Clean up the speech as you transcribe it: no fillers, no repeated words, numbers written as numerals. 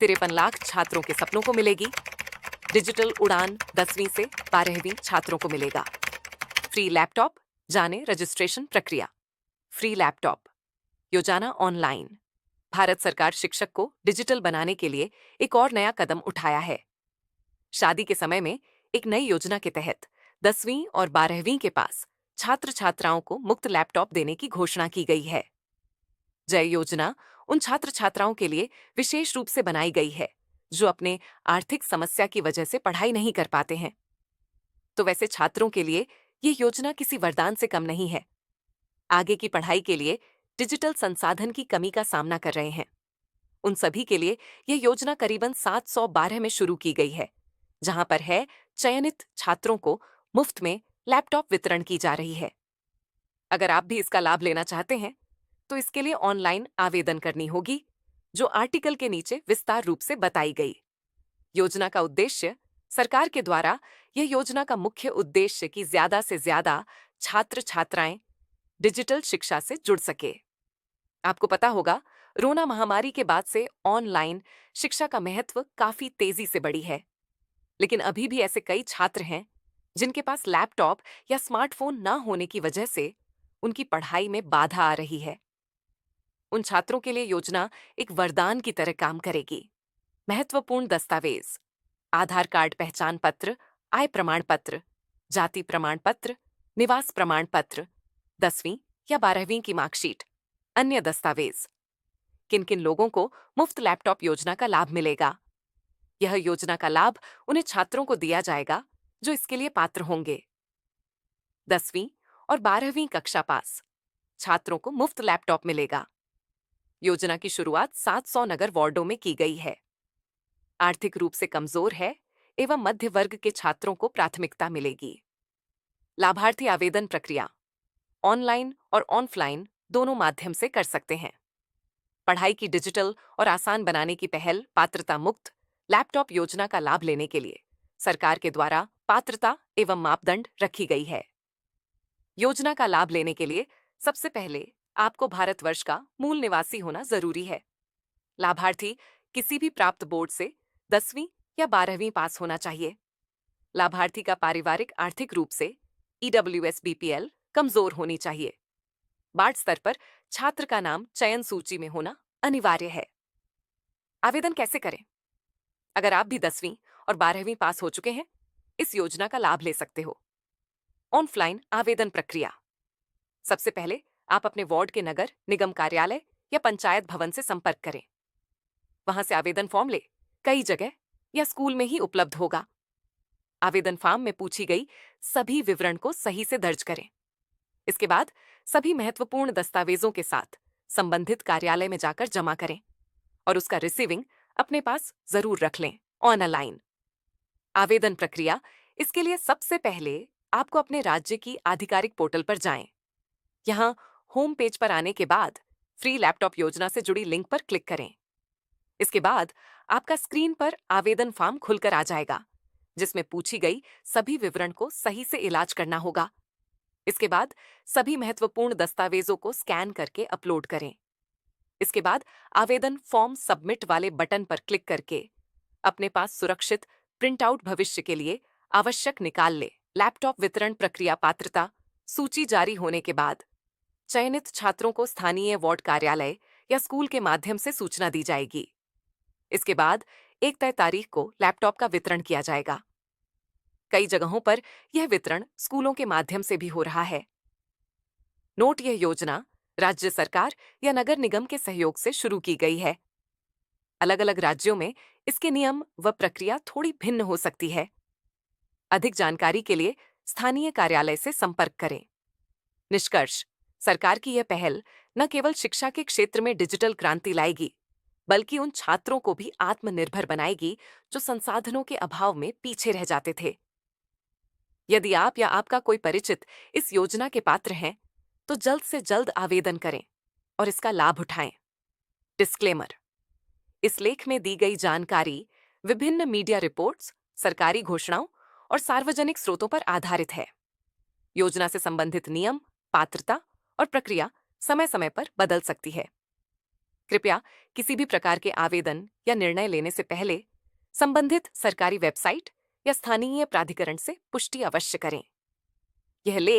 53 लाख छात्रों के सपनों को मिलेगी। डिजिटल उड़ान 10वीं से 12वीं छात्रों को मिलेगा। फ्री लैपटॉप, जाने रजिस्ट्रेशन प्रक्रिया। फ्री लैपटॉप योजना ऑनलाइन। भारत सरकार शिक्षक को डिजिटल बनाने के लिए एक और नया कदम उठाया है। शादी के समय में एक नई योजना के तहत 10वीं और 12वीं के पास छात्र छात्राओं को मुफ्त लैपटॉप देने की घोषणा की गई है। जय योजना उन छात्र छात्राओं के लिए विशेष रूप से बनाई गई है जो अपने आर्थिक समस्या की वजह से पढ़ाई नहीं कर पाते हैं। तो वैसे छात्रों के लिए ये योजना किसी वरदान से कम नहीं है। आगे की पढ़ाई के लिए डिजिटल संसाधन की कमी का सामना कर रहे हैं उन सभी के लिए यह योजना करीबन 712 में शुरू की गई है, जहां पर है चयनित छात्रों को मुफ्त में लैपटॉप वितरण की जा रही है। अगर आप भी इसका लाभ लेना चाहते हैं तो इसके लिए ऑनलाइन आवेदन करनी होगी, जो आर्टिकल के नीचे विस्तार रूप से बताई गई। योजना का उद्देश्य सरकार के द्वारा यह योजना का मुख्य उद्देश्य कि ज्यादा से ज्यादा छात्र छात्राएं डिजिटल शिक्षा से जुड़ सके। आपको पता होगा, कोरोना महामारी के बाद से ऑनलाइन शिक्षा का महत्व काफी तेजी से बढ़ी है, लेकिन अभी भी ऐसे कई छात्र हैं जिनके पास लैपटॉप या स्मार्टफोन ना होने की वजह से उनकी पढ़ाई में बाधा आ रही है। उन छात्रों के लिए योजना एक वरदान की तरह काम करेगी। महत्वपूर्ण दस्तावेज: आधार कार्ड, पहचान पत्र, आय प्रमाण पत्र, जाति प्रमाण पत्र, निवास प्रमाण पत्र, 10वीं या 12वीं की मार्कशीट। अन्य दस्तावेज: किन किन लोगों को मुफ्त लैपटॉप योजना का लाभ मिलेगा? यह योजना का लाभ उन्हें छात्रों को दिया जाएगा जो इसके लिए पात्र होंगे। 10वीं और 12वीं कक्षा पास छात्रों को मुफ्त लैपटॉप मिलेगा। योजना की शुरुआत 700 नगर वार्डों में की गई है। आर्थिक रूप से कमजोर है एवं मध्य वर्ग के छात्रों को प्राथमिकता मिलेगी। लाभार्थी आवेदन प्रक्रिया ऑनलाइन और ऑफलाइन दोनों माध्यम से कर सकते हैं। पढ़ाई की डिजिटल और आसान बनाने की पहल पात्रता मुक्त लैपटॉप योजना का लाभ लेने के लिए सरकार के द्वारा पात्रता एवं मापदंड रखी गई है। योजना का लाभ लेने के लिए सबसे पहले आपको भारतवर्ष का मूल निवासी होना जरूरी है। लाभार्थी किसी भी प्राप्त बोर्ड से 10वीं या 12वीं पास होना चाहिए। लाभार्थी का पारिवारिक आर्थिक रूप से ईडब्ल्यूएस बीपीएल कमजोर होनी चाहिए। वार्ड स्तर पर छात्र का नाम चयन सूची में होना अनिवार्य है। आवेदन कैसे करें? अगर आप भी 10वीं और 12वीं पास हो चुके हैं, इस योजना का लाभ ले सकते हो। ऑनलाइन आवेदन प्रक्रिया: सबसे पहले आप अपने वार्ड के नगर निगम कार्यालय या पंचायत भवन से संपर्क करें। वहां से आवेदन फॉर्म ले कई जगह या स्कूल में ही उपलब्ध होगा। आवेदन फॉर्म में पूछी गई सभी विवरण को सही से दर्ज करें। इसके बाद सभी महत्वपूर्ण दस्तावेजों के साथ संबंधित कार्यालय में जाकर जमा करें और उसका रिसीविंग अपने पास जरूर रख लें ऑनलाइन। आवेदन प्रक्रिया: इसके लिए सबसे पहले आपको अपने राज्य की आधिकारिक पोर्टल पर जाएं। यहां होम पेज पर आने के बाद फ्री लैपटॉप योजना से जुड़ी लिंक पर क्लिक करें। इसके बाद आपका स्क्रीन पर आवेदन फॉर्म खुलकर आ जाएगा, जिसमें पूछी गई सभी विवरण को सही से इलाज करना होगा। इसके बाद सभी महत्वपूर्ण दस्तावेजों को स्कैन करके अपलोड करें। इसके बाद आवेदन फॉर्म सबमिट वाले बटन पर क्लिक करके अपने पास सुरक्षित प्रिंट आउट भविष्य के लिए आवश्यक निकाल ले। लैपटॉप वितरण प्रक्रिया पात्रता सूची जारी होने के बाद चयनित छात्रों को स्थानीय वार्ड कार्यालय या स्कूल के माध्यम से सूचना दी जाएगी। इसके बाद एक तय तारीख को लैपटॉप का वितरण किया जाएगा। कई जगहों पर यह वितरण स्कूलों के माध्यम से भी हो रहा है। नोट: यह योजना राज्य सरकार या नगर निगम के सहयोग से शुरू की गई है। अलग अलग राज्यों में इसके नियम व प्रक्रिया थोड़ी भिन्न हो सकती है। अधिक जानकारी के लिए स्थानीय कार्यालय से संपर्क करें। निष्कर्ष: सरकार की यह पहल न केवल शिक्षा के क्षेत्र में डिजिटल क्रांति लाएगी, बल्कि उन छात्रों को भी आत्मनिर्भर बनाएगी जो संसाधनों के अभाव में पीछे रह जाते थे। यदि आप या आपका कोई परिचित इस योजना के पात्र हैं, तो जल्द से जल्द आवेदन करें और इसका लाभ उठाएं। डिस्क्लेमर: इस लेख में दी गई जानकारी विभिन्न मीडिया रिपोर्ट्स, सरकारी घोषणाओं और सार्वजनिक स्रोतों पर आधारित है। योजना से संबंधित नियम, पात्रता और प्रक्रिया समय समय पर बदल सकती है। कृपया किसी भी प्रकार के आवेदन या निर्णय लेने से पहले संबंधित सरकारी वेबसाइट या स्थानीय प्राधिकरण से पुष्टि अवश्य करें। यह लेख